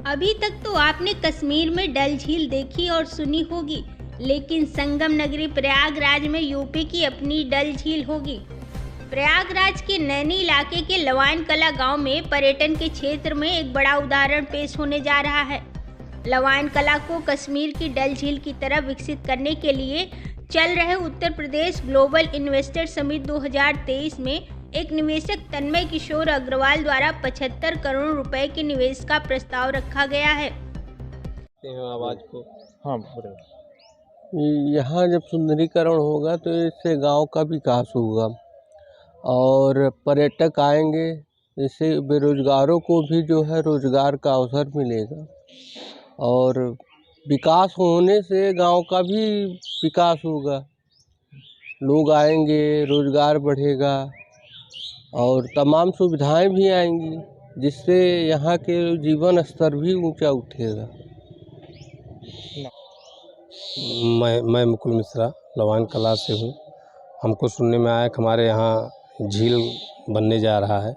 अभी तक तो आपने कश्मीर में डल झील देखी और सुनी होगी, लेकिन संगम नगरी प्रयागराज में यूपी की अपनी डल झील होगी। प्रयागराज के नैनी इलाके के लवान कला गांव में पर्यटन के क्षेत्र में एक बड़ा उदाहरण पेश होने जा रहा है। लवान कला को कश्मीर की डल झील की तरह विकसित करने के लिए चल रहे Uttar Pradesh global investor summit 2023 में एक निवेशक तन्मय किशोर अग्रवाल द्वारा 75 करोड़ रुपए के निवेश का प्रस्ताव रखा गया है। आवाज को यहाँ जब सुंदरीकरण होगा तो इससे गांव का विकास होगा और पर्यटक आएंगे, इससे बेरोजगारों को भी जो है रोजगार का अवसर मिलेगा और विकास होने से गांव का भी विकास होगा। लोग आएंगे, रोजगार बढ़ेगा और तमाम सुविधाएं भी आएंगी, जिससे यहाँ के जीवन स्तर भी ऊंचा उठेगा। मैं मुकुल मिश्रा लवान कला से हूँ। हमको सुनने में आया कि हमारे यहाँ झील बनने जा रहा है।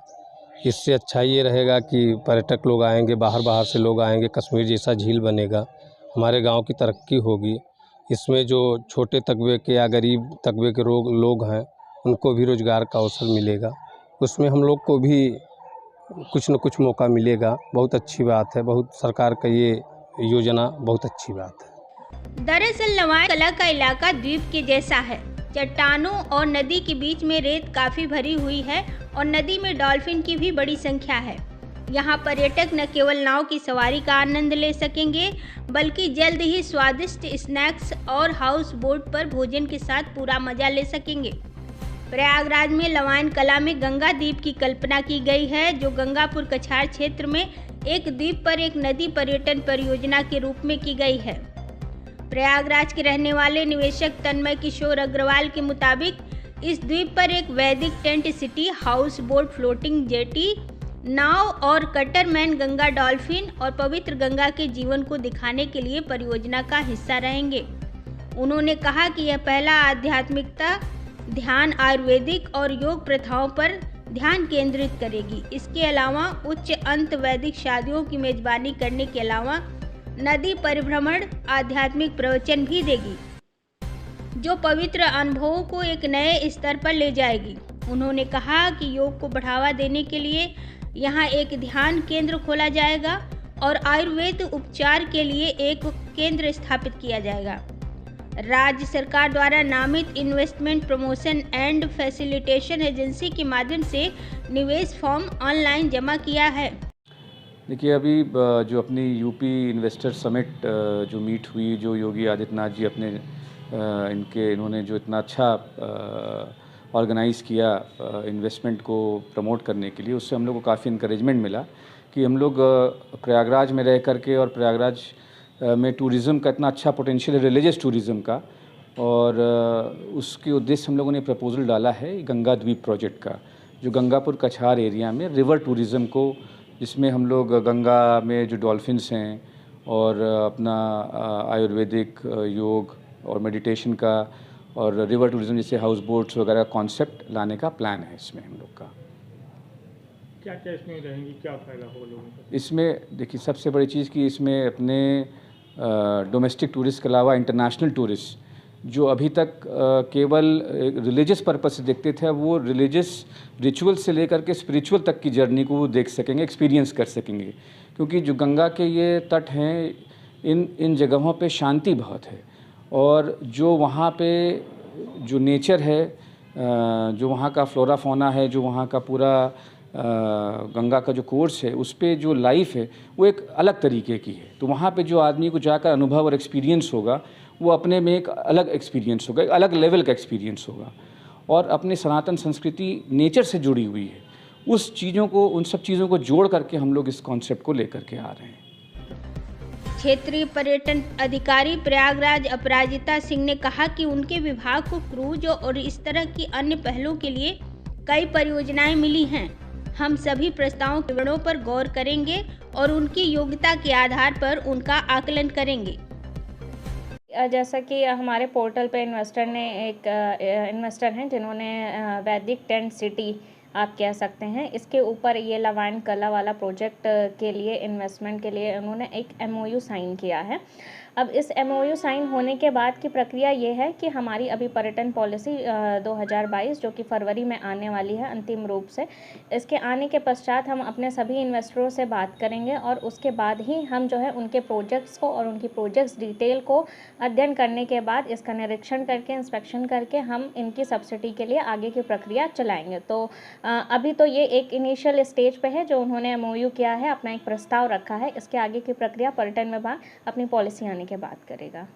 इससे अच्छा ये रहेगा कि पर्यटक लोग आएंगे, बाहर से लोग आएंगे, कश्मीर जैसा झील बनेगा, हमारे गांव की तरक्की होगी। इसमें जो छोटे तबके के या गरीब तबके के लोग हैं, उनको भी रोज़गार का अवसर मिलेगा। उसमें हम लोग को भी कुछ न कुछ मौका मिलेगा। बहुत अच्छी बात है, बहुत सरकार का ये योजना बहुत अच्छी बात है। दरअसल लवान कला का इलाका द्वीप के जैसा है। चट्टानों और नदी के बीच में रेत काफी भरी हुई है और नदी में डॉल्फिन की भी बड़ी संख्या है। यहाँ पर्यटक न केवल नाव की सवारी का आनंद ले सकेंगे, बल्कि जल्द ही स्वादिष्ट स्नैक्स और हाउस बोट पर भोजन के साथ पूरा मजा ले सकेंगे। प्रयागराज में लवान कला में गंगा द्वीप की कल्पना की गई है, जो गंगापुर कछार क्षेत्र में एक द्वीप पर एक नदी पर्यटन परियोजना के रूप में की गई है। प्रयागराज के रहने वाले निवेशक तन्मय किशोर अग्रवाल के मुताबिक इस द्वीप पर एक वैदिक tent city, house boat, floating jetty, नाव और कटरमैन गंगा डॉल्फिन और पवित्र गंगा के जीवन को दिखाने के लिए परियोजना का हिस्सा रहेंगे। उन्होंने कहा कि यह पहला आध्यात्मिकता, ध्यान, आयुर्वेदिक और योग प्रथाओं पर ध्यान केंद्रित करेगी। इसके अलावा उच्च अंत वैदिक शादियों की मेजबानी करने के अलावा नदी परिभ्रमण, आध्यात्मिक प्रवचन भी देगी, जो पवित्र अनुभवों को एक नए स्तर पर ले जाएगी। उन्होंने कहा कि योग को बढ़ावा देने के लिए यहाँ एक ध्यान केंद्र खोला जाएगा और आयुर्वेद उपचार के लिए एक केंद्र स्थापित किया जाएगा। राज्य सरकार द्वारा नामित investment promotion and facilitation agency के माध्यम से निवेश फॉर्म ऑनलाइन जमा किया है। देखिए, अभी जो अपनी यूपी इन्वेस्टर समिट जो मीट हुई, जो योगी आदित्यनाथ जी अपने इन्होंने जो इतना अच्छा ऑर्गेनाइज़ किया इन्वेस्टमेंट को प्रमोट करने के लिए, उससे हम लोग को काफ़ी इनकरेजमेंट मिला कि हम लोग प्रयागराज में रह करके और प्रयागराज में टूरिज़्म का इतना अच्छा पोटेंशियल है, रिलीजियस टूरिज़्म का, और उसके उद्देश्य हम लोगों ने प्रपोजल डाला है गंगा द्वीप प्रोजेक्ट का, जो गंगापुर कछार एरिया में रिवर टूरिज़्म को, जिसमें हम लोग गंगा में जो डॉल्फिन्स हैं और अपना आयुर्वेदिक योग और मेडिटेशन का और रिवर टूरिज़्म जैसे हाउस बोट्स वगैरह कॉन्सेप्ट लाने का प्लान है इसमें हम लोग का। क्या क्या इसमें रहेंगी, क्या फ़ायदा होगा लोगों को? इसमें देखिए, सबसे बड़ी चीज़ कि इसमें अपने डोमेस्टिक टूरिस्ट के अलावा इंटरनेशनल टूरिस्ट जो अभी तक केवल रिलीजियस पर्पज से देखते थे, वो रिलीजियस रिचुअल से लेकर के स्पिरिचुअल तक की जर्नी को वो देख सकेंगे, एक्सपीरियंस कर सकेंगे। क्योंकि जो गंगा के ये तट हैं, इन जगहों पे शांति बहुत है और जो वहाँ पे जो नेचर है, जो वहाँ का फ्लोरा फौना है, जो वहाँ का पूरा गंगा का जो कोर्स है, उस पे जो लाइफ है वो एक अलग तरीके की है। तो वहाँ पे जो आदमी को जाकर अनुभव और एक्सपीरियंस होगा, वो अपने में एक अलग एक्सपीरियंस होगा, एक अलग लेवल का एक्सपीरियंस होगा। और अपनी सनातन संस्कृति नेचर से जुड़ी हुई है, उस चीज़ों को, उन सब चीज़ों को जोड़ करके हम लोग इस कॉन्सेप्ट को लेकर के आ रहे हैं। क्षेत्रीय पर्यटन अधिकारी प्रयागराज अपराजिता सिंह ने कहा कि उनके विभाग को क्रूज और इस तरह की अन्य पहलों के लिए कई परियोजनाएं मिली हैं। हम सभी प्रस्तावों के विवरणों पर गौर करेंगे और उनकी योग्यता के आधार पर उनका आकलन करेंगे। जैसा कि हमारे पोर्टल पे इन्वेस्टर हैं जिन्होंने वैदिक टेंट सिटी आप कह सकते हैं। इसके ऊपर ये लवान कला वाला प्रोजेक्ट के लिए इन्वेस्टमेंट के लिए उन्होंने एक MOU साइन किया है। अब इस MOU साइन होने के बाद की प्रक्रिया ये है कि हमारी अभी पर्यटन पॉलिसी 2022 जो कि फरवरी में आने वाली है अंतिम रूप से, इसके आने के पश्चात हम अपने सभी इन्वेस्टरों से बात करेंगे और उसके बाद ही हम जो है उनके प्रोजेक्ट्स को और उनकी प्रोजेक्ट्स डिटेल को अध्ययन करने के बाद इसका निरीक्षण करके इंस्पेक्शन करके हम इनकी सब्सिडी के लिए आगे की प्रक्रिया चलाएंगे। तो अभी तो ये एक इनिशियल स्टेज पे है जो उन्होंने MOU किया है, अपना एक प्रस्ताव रखा है। इसके आगे की प्रक्रिया पर्यटन विभाग अपनी पॉलिसी आने के बाद करेगा।